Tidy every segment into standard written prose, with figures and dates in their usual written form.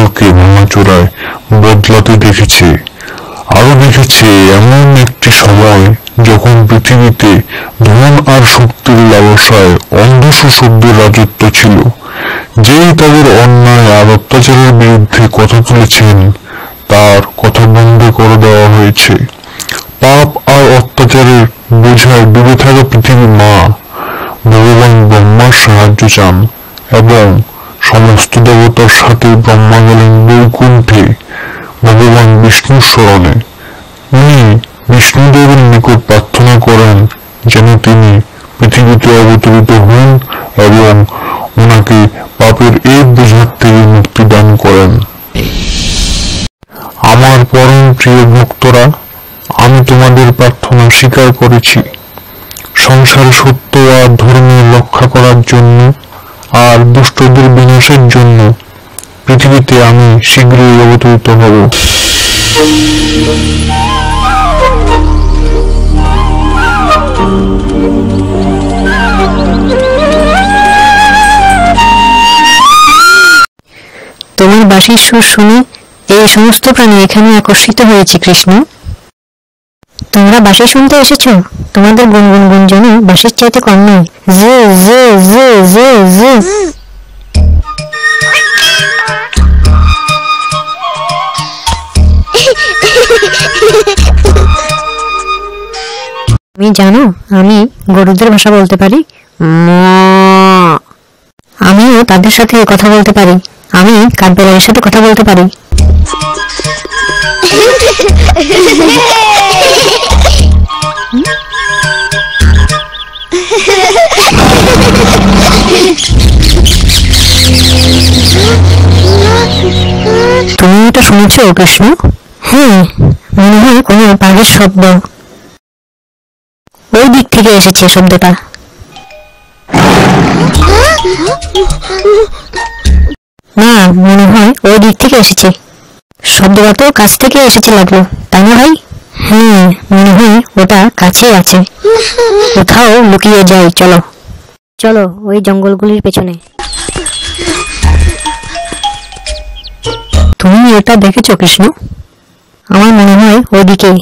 দেহকে ভাঙাচোরায় বদলাতে দেখেছে। আরো দেখেছে এমন একটি সময় যখন পৃথিবীতে ধন আর শক্তির লালসায় অন্ধ শূদ্রের রাজত্ব ছিল। যেই তাদের অন্যায় আর অত্যাচারের বিরুদ্ধে কথা তুলেছেন তার কথা বন্ধ করে দেওয়া হয়েছে। পাপ আর অত্যাচারের বোঝায় ডুবে থাকা পৃথিবী মা ভগবান ব্রহ্মার সাহায্য চান এবং সমস্ত দেবতার সাথে ব্রহ্মা গেলেন বৈকুণ্ঠে ভগবান বিষ্ণুর স্মরণে। উনি বিষ্ণুদেবের নিকট প্রার্থনা করেন যেন তিনি পৃথিবীতে অবতরিত হন এবং ওনাকে পাপের এই বোঝার থেকে মুক্তি দান করেন। আমার পরম প্রিয় ভক্তরা, আমি তোমাদের প্রার্থনা স্বীকার করেছি। সংসার সত্য আর ধর্মের রক্ষা করার জন্য আর দুষ্টদের বিনাশের জন্য পৃথিবীতে আমি শীঘ্রই অবতরিত হব। তোমার বাঁশির সুর শুনে এই সমস্ত প্রাণী এখানে আকর্ষিত হয়েছে কৃষ্ণ। তোমরা বাঁশি শুনতে এসেছো? তোমাদের গুনগুন গুঞ্জনও বাঁশির চাইতে কম নয়। J J J J J. তুমি জানো আমি গরুদের ভাষা বলতে পারি। আমিও তাদের সাথে কথা বলতে পারি। আমি কাঠবিড়ালির সাথে কথা বলতে পারি। তুমি এটা শুনেছ কৃষ্ণ? হ্যাঁ, মনে হয় কোনো বাঘের শব্দ। ওই দিক থেকে এসেছে শব্দটা। না, মনে হয় ওই দিক থেকে এসেছে। শব্দটা তো কাছ থেকে এসেছে লাগলো, তাই না ভাই? হ্যাঁ, মনে হয় ওটা কাছে আছে। কোথাও লুকিয়ে যাই, চলো চলো ওই জঙ্গলগুলির পেছনে। তুমি এটা দেখেছো কৃষ্ণ? আমার মনে হয় ওইদিকেই।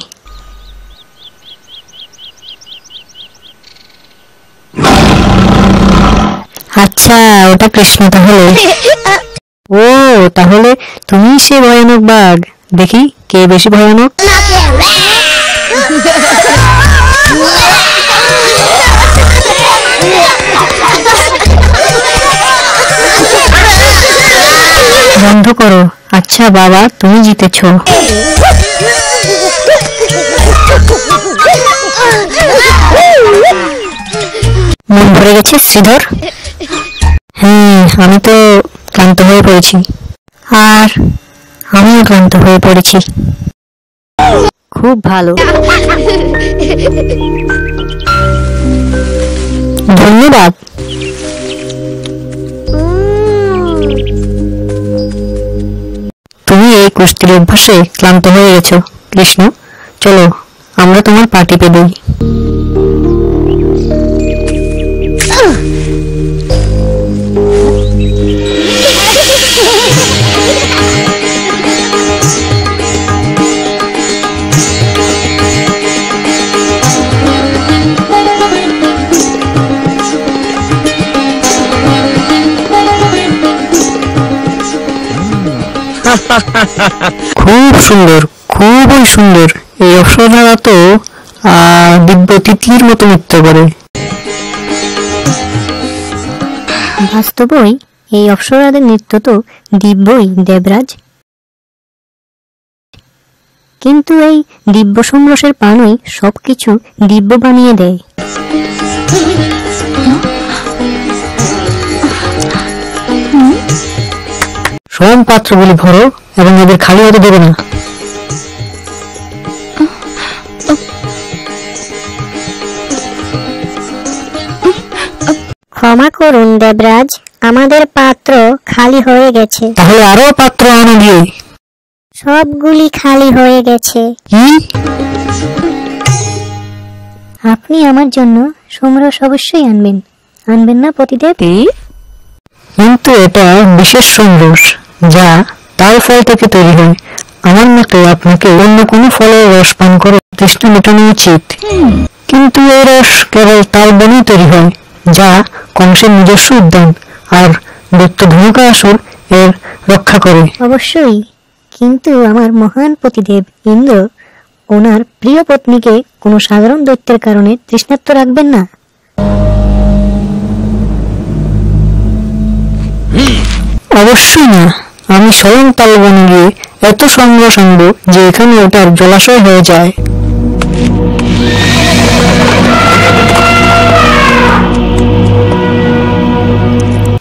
আচ্ছা, ওটা কৃষ্ণ তাহলে। ও, তাহলে তুমি সে ভয়ানক বাঘ। দেখি কে বেশি ভয়ানক। বন্ধ করো। আচ্ছা বাবা, তুমি জিতেছো। মন ভরে গেছে শ্রীধর? হ্যাঁ, আমি তো ক্লান্ত হয়ে পড়েছি। আর আমিও ক্লান্ত হয়ে পড়েছি। খুব ভালো, ধন্যবাদ। তুমি এই কুস্তির অভ্যাসে ক্লান্ত হয়ে গেছো কৃষ্ণ। চলো আমরা তোমার পা টিপে দিই। খুব সুন্দর, খুবই সুন্দর। এই অপ্সরারা তো দিব্য তিতলির মতো নৃত্য করে। বাস্তবই এই অপ্সরাদের নৃত্য তো দিব্যই দেবরাজ। কিন্তু এই দিব্য সমরসের পানই সবকিছু দিব্য বানিয়ে দেয়। সব পাত্রগুলি ভরো এবং এদের খালি হতে দেবে না। ক্ষমা করুন দেবরাজ, আমাদের পাত্র খালি হয়ে গেছে। তাহলে আরো পাত্র আনো গিয়ে। সবগুলি খালি হয়ে গেছে। কি? আপনি আমার জন্য সমরস অবশ্যই আনবেন, আনবেন না পতিদেব? কিন্তু এটা বিশেষ সমরস, যা তাল ফল থেকে তৈরি হয়। আমার মতে আপনাকে অন্য কোনো ফলের রস পান করে তৃষ্ণা মেটানো উচিত। কিন্তু এই রস কেবল তাল বনেই তৈরি হয়, যা কংসের নিজস্ব উদ্যান, আর দৈত্য ধনুকাসুর এর রক্ষা করে। অবশ্যই, কিন্তু আমার মহান পতিদেব ইন্দ্র ওনার প্রিয় পত্নীকে কোনো সাধারণ দৈত্যের কারণে তৃষ্ণার্ত রাখবেন না। অবশ্যই না। আমি স্বয়ং তাল বনে গিয়ে এত সংঘর্ষ আনবো যে এখানে ওটার জলাশয় হয়ে যায়।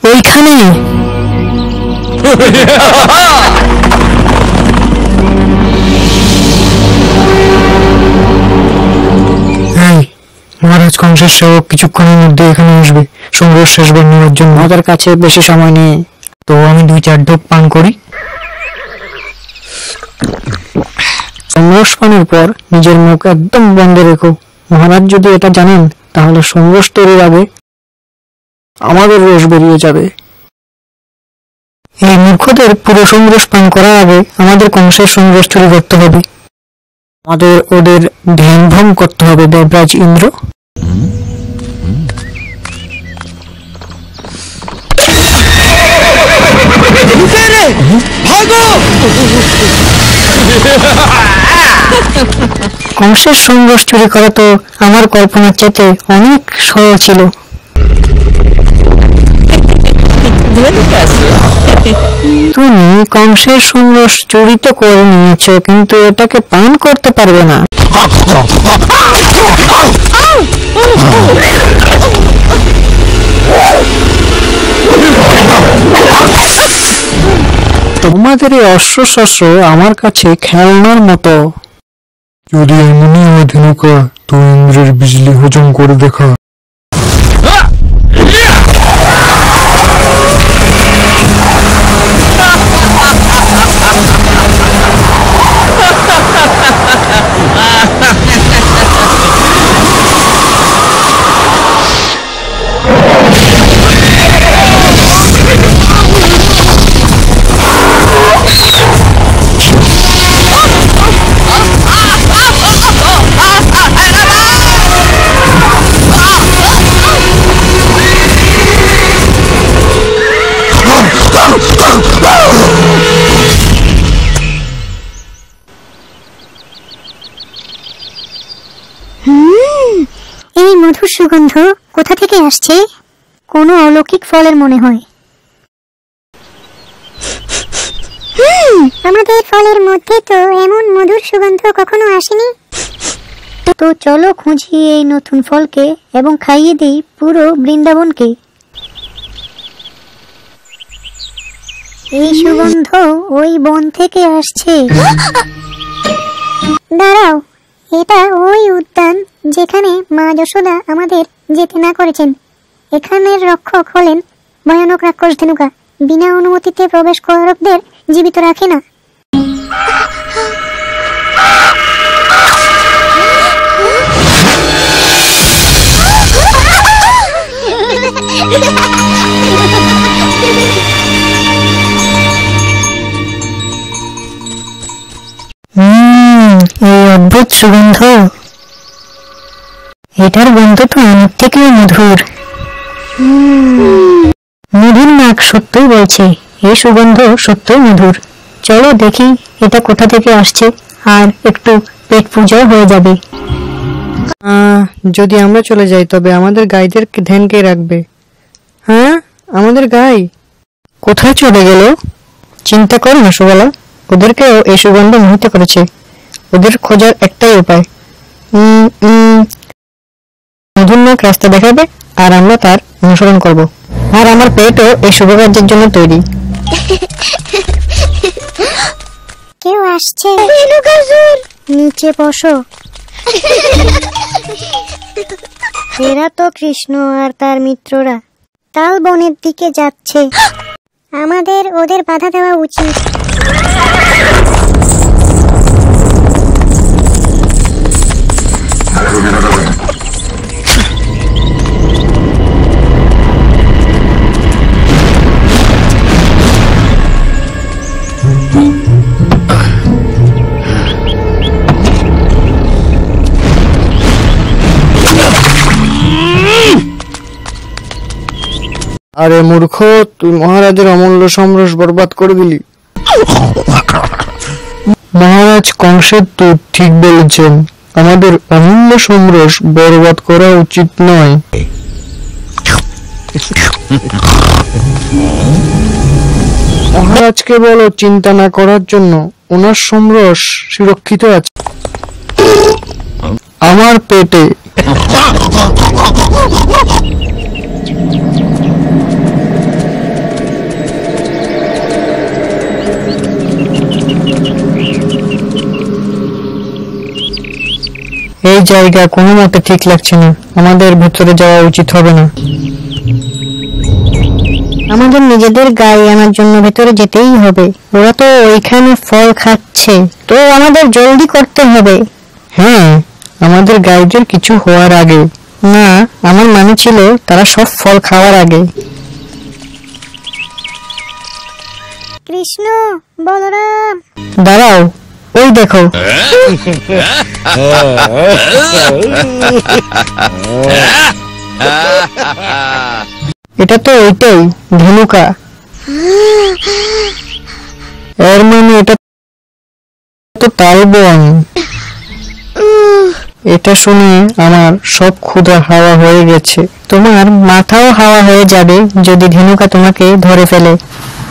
ওইখানে মহারাজ কংসের সেবক কিছুক্ষণের মধ্যে এখানে আসবে সংঘর্ষ শেষ করে নেওয়ার জন্য। আমাদের কাছে বেশি সময় নেই, তো আমি 2-4 ঢোক পান করি। সংঘর্ষ পানের পর নিজের মুখ একদম বন্ধ রেখো। মহারাজ যদি এটা জানেন তাহলে সংঘর্ষ তৈরির আগে আমাদের রস বেরিয়ে যাবে। এই মূর্খদের পুরো সংঘর্ষ পান করার আগে আমাদের কংসের সংঘর্ষ চুরি করতে হবে। আমাদের ওদের ধ্যান ভঙ্গ করতে হবে দেবরাজ ইন্দ্র। কংসের সংঘর্ষ চুরি করা তো আমার কল্পনার চাইতে অনেক সহজ ছিল। তুমি কংসের সংঘর্ষ চুরি তো করে নিয়েছ, কিন্তু এটাকে পান করতে পারবে না। তোমাদের এই অস্ত্র-শস্ত্র আমার কাছে খেলনার মতো। যদি এমনই হয় ধনুকা, তো ইন্দ্রের বিজলি হজম করে দেখা। এই মধুর সুগন্ধ কোথা থেকে আসছে? কোনো অলৌকিক ফলের মনে হয়। আমাদের ফলের মধ্যে তো এমন মধুর সুগন্ধ কখনো আসেনি। তো চলো খুঁজি এই নতুন ফলকে এবং খাইয়ে দেই পুরো বৃন্দাবনকে। এই সুগন্ধ ওই বন থেকে আসছে। দাঁড়াও, এটা ওই উদ্যান যেখানে মা যশোদা আমাদের যেতে না করেছেন। এখানের রক্ষক হলেন ভয়ানক রাক্ষস ধেনুকা। বিনা অনুমতিতে প্রবেশ করকদের জীবিত রাখে না। এই অদ্ভুত সুগন্ধ, এটার গন্ধ তো অনেক থেকেও মধুর। মধুর নাক সত্যই বলছে এই সুগন্ধ সত্যই মধুর। চলো দেখি এটা কোথা থেকে আসছে, আর একটু পেট পূজাও হয়ে যাবে। যদি আমরা চলে যাই তবে আমাদের গাইদের ধ্যান কে রাখবে? হ্যাঁ, আমাদের গাই কোথায় চলে গেল? চিন্তা করো না সুবলা, ওদেরকেও এই সুগন্ধ মোহিত করেছে। ওদের খোঁজার একটাই উপায়, মধুর নাক রাস্তা দেখাবে আর আমরা তার অনুসরণ করব। আর আমার পেটও এই শুভকার্যের জন্য তৈরি। কেউ আসছে, নিচে বসো। এরা তো কৃষ্ণ আর তার মিত্ররা তাল বনের দিকে যাচ্ছে। আমাদের ওদের বাধা দেওয়া উচিত। আরে মূর্খ, তুই মহারাজের অমূল্য সম্রস বরবাদ করে দিলি। মহারাজ কংসের তো ঠিক বলেছেন, আমাদের অমূল্য সম্রস বরবাদ করা উচিত নয়। মহারাজকে বলো চিন্তা না করার জন্য, ওনার সম্রস সুরক্ষিত আছে আমার পেটে। এই জায়গা কোনো মতে ঠিক লাগছে না, আমাদের ভেতরে যাওয়া উচিত হবে না। আমাদের নিজেদের গায়ে আনার জন্য ভেতরে যেতেই হবে। ওরা তো ওইখানে ফল খাচ্ছে, তো আমাদের জলদি করতে হবে। হ্যাঁ, আমাদের গাইডের কিছু হওয়ার আগে। না, আমার মানে ছিল তারা সব ফল খাওয়ার আগে। কৃষ্ণ, বলরাম, দাঁড়াও, ওই দেখো। এটা তো ওইটাই ধনুকা। এর মানে এটা তো তালবন। এটা শুনে আমার সব ক্ষুধা হাওয়া হয়ে গেছে। তোমার মাথাও হাওয়া হয়ে যাবে যদি ধনুকা তোমাকে ধরে ফেলে।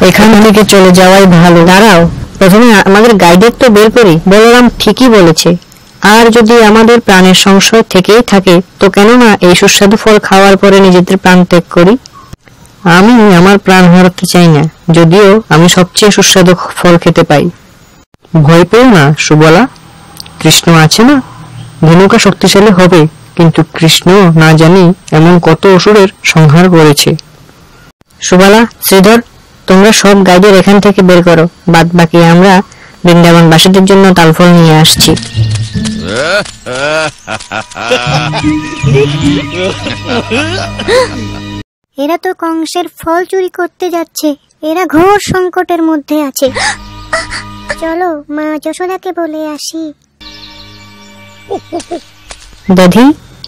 এখান থেকে চলে যাওয়াই ভালো। দাঁড়াও, প্রথমে আমাদের গাইডের তো বের করি। বলরাম ঠিকই বলেছে, আর যদি আমাদের প্রাণের সংশয় থেকেই থাকে তো কেন না এই সুস্বাদু ফল খাওয়ার পরে নিজেদের প্রাণ ত্যাগ করি। আমি আমার প্রাণ হারাতে চাই না, যদিও আমি সবচেয়ে সুস্বাদু ফল খেতে পাই। ভয় পেও না সুবলা, কৃষ্ণ আছে না। ধনুকা শক্তিশালী হবে, কিন্তু কৃষ্ণ না জানি এমন কত অসুরের সংহার করেছে। সুবলা, শ্রীধর, তোমরা সব গাইডের এখান থেকে বের করো। বাদ বাকি আমরা বৃন্দাবনবাসীদের জন্য তালফল নিয়ে আসছি। এরা তো কংসের ফল চুরি করতে যাচ্ছে। এরা ঘোর সংকটের মধ্যে আছে। চলো মা যশোদাকে বলে আসি। দাদি,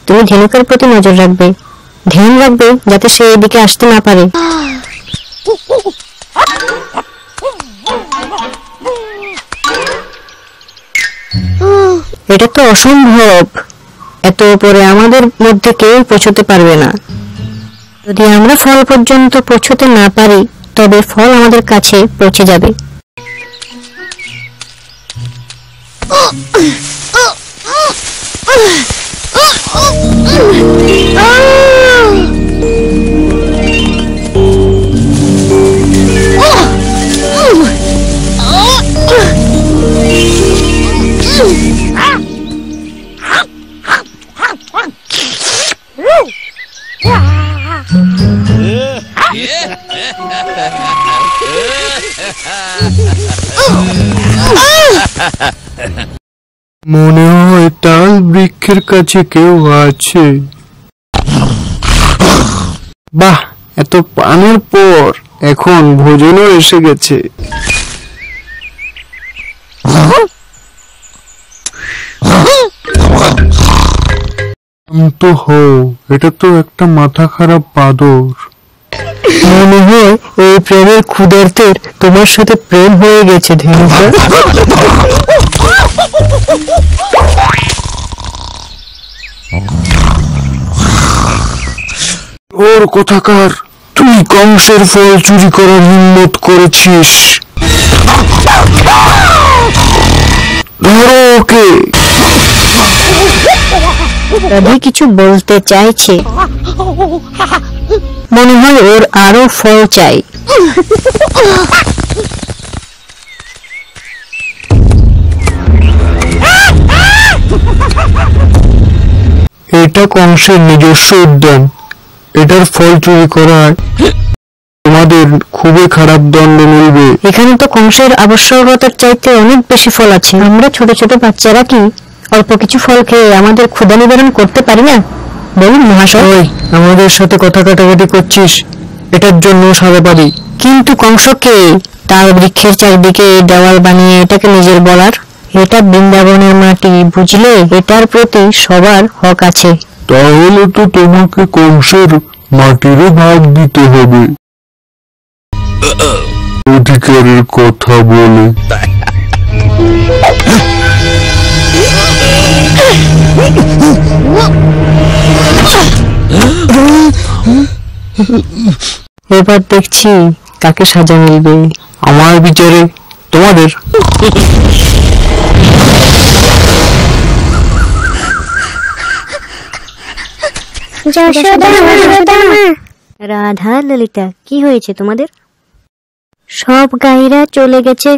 তুমি ধনুকার প্রতি নজর রাখবে, ধ্যান রাখবে যাতে সে এদিকে আসতে না পারে। এটা তো অসম্ভব, এত উপরে আমাদের মধ্যে কেউ পৌঁছতে পারবে না। যদি আমরা ফল পর্যন্ত পৌঁছতে না পারি তবে ফল আমাদের কাছে পৌঁছে যাবে। মনে হয় তাল বৃক্ষের কাছে কেউ আছে। বাহ, এত পানের পর এখন ভোজনও এসে গেছে। তো এটা তো একটা মাথা খারাপ বাদর। মনে হয় এই প্রেমের ক্ষুধার্তের তোমার সাথে প্রেম হয়ে গেছে ধনুকা। ওর কোথাকার, তুই কংসের ফল চুরি করার হিম্মত করেছিস। ধরো ওকে। দাদি কিছু বলতে চাইছে, মনে হয় ওর আরো ফল চাই। এটা কংসের নিজস্ব উদ্যান, এটার ফল চুরি করায় তোমাদের খুবই খারাপ দণ্ড মিলবে। এখানে তো কংসের আবশ্যকতার চাইতে অনেক বেশি ফল আছে। আমরা ছোট ছোট বাচ্চারা কি অল্প কিছু ফল খেয়ে আমাদের ক্ষুধা নিবারণ করতে পারি না? বলুন মহাশয়। আমাদের সাথে কথা কাটাকাটি করছিস, এটার জন্য সাজা পাবি। কিন্তু কংসকে তার বৃক্ষের চারিদিকে দেওয়াল বানিয়ে এটাকে নিজের বলার? এটা বৃন্দাবনের মাটি, বুঝলে? এটার প্রতি সবার হক আছে। তাহলে তো তোমাকে কংসের মাটিরও ভাগ দিতে হবে। অধিকারের কথা বলে এবার দেখছি কাকে সাজা মিলবে। আমার বিচারে তোমাদের। যশোদা মা, রাধা ললিতা, কি হয়েছে তোমাদের? সব গাইরা চলে গেছে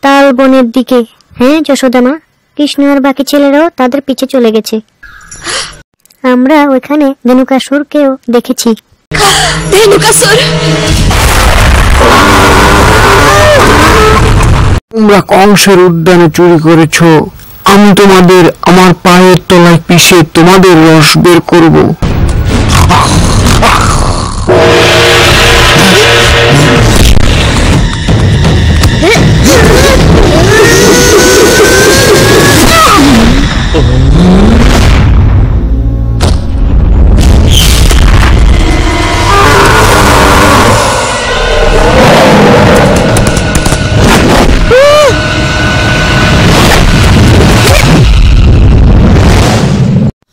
তাল বনের দিকে। হ্যাঁ যশোদা মা, কৃষ্ণ আর বাকি ছেলেরাও তাদের পিছে চলে গেছে। আমরা ওইখানে ধেনুকাসুরকেও দেখেছি। তোমরা কংসের উদ্যানে চুরি করেছো। আমি তোমাদের আমার পায়ের তলায় পিষে তোমাদের রস বের করব।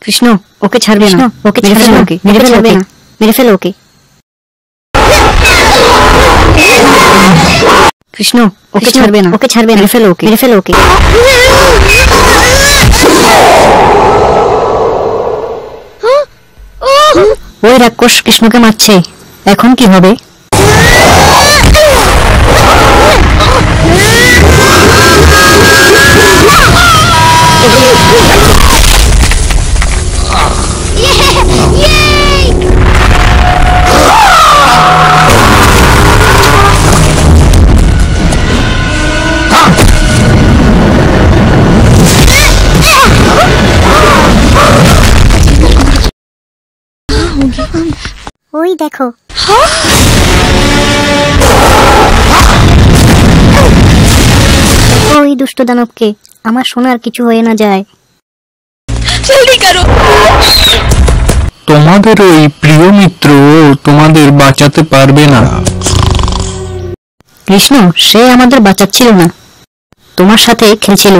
কৃষ্ণ ওকে ছাড়বে না, ওকে মেরে ফেলো, ওকে মেরে ফেলবে না, মেরে ফেলো ওকে। কৃষ্ণ ওকে ছাড়বে না, ওকে ছাড়বে না, মেরে ফেলো ওকে, মেরে ফেলো ওকে। ওই রাক্ষস কৃষ্ণকে মারছে, এখন কি হবে? ওই দেখো। ওই দুষ্ট দানবকে আমার সোনার কিছু হয়ে না যায়। তোমাদের ওই প্রিয় মিত্র তোমাদের বাঁচাতে পারবে না। কৃষ্ণ সে আমাদের বাঁচাচ্ছিল না, তোমার সাথে খেলছিল।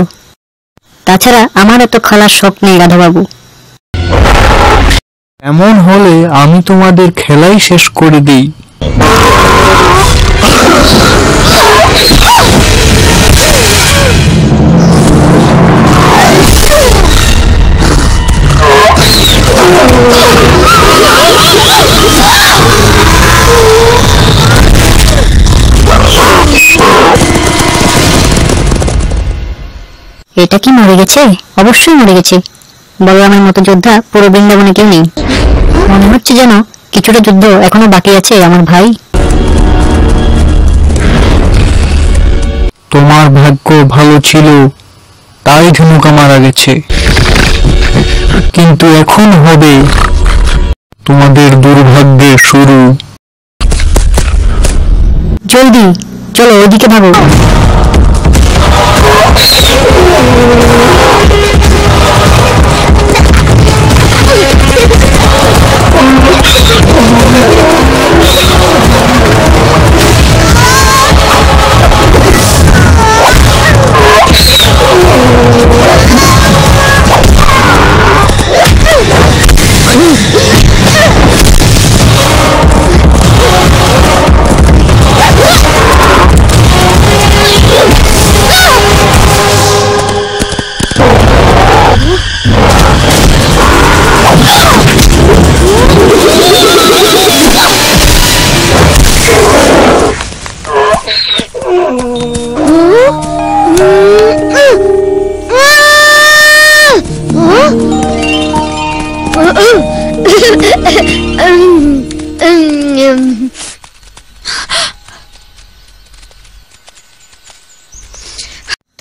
তাছাড়া আমার এত খেলার শখ নেই রাধাবাবু। এমন হলে আমি তোমাদের খেলাই শেষ করে দিই। এটা কি মরে গেছে? অবশ্যই মরে গেছে। বলরামের মতো যোদ্ধা পুরো বৃন্দাবনে কেউ নেই। মনে হচ্ছে যেন কিছুটা যুদ্ধ এখনো বাকি আছে আমার ভাই। তোমার ভাগ্য ভালো ছিল, তাই ধনুকা মারা গেছে। কিন্তু এখন হবে তোমাদের দুর্ভাগ্যের শুরু। জলদি চলো, ওইদিকে ভাগো।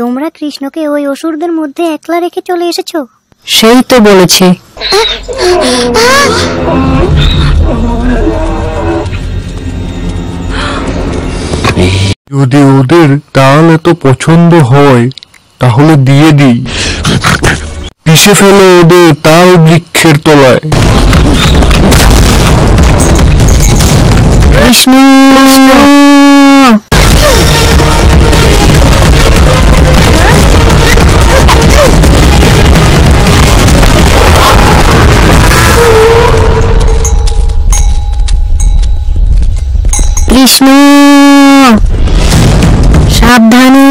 তোমরা কৃষ্ণকে ওই অসুরদের মধ্যে একলা রেখে চলে এসেছো? সেই তো বলেছে। যদি ওদের তাল এত পছন্দ হয় তাহলে দিয়ে দিই। পিষে ফেলো ওদের তাল বৃক্ষের তলায়। কৃষ্ণ কৃষ্ণ সাবধানে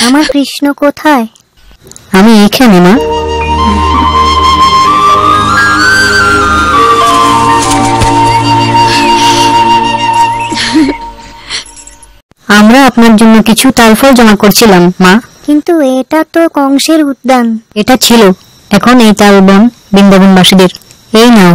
আমার কৃষ্ণ কোথায়? আমি এখানে মা। আমরা আপনার জন্য কিছু তালফল জমা করছিলাম মা। কিন্তু এটা তো কংসের উদ্যান। এটা ছিল, এখন এই তাল বন বৃন্দাবনবাসীদের। এই নাও।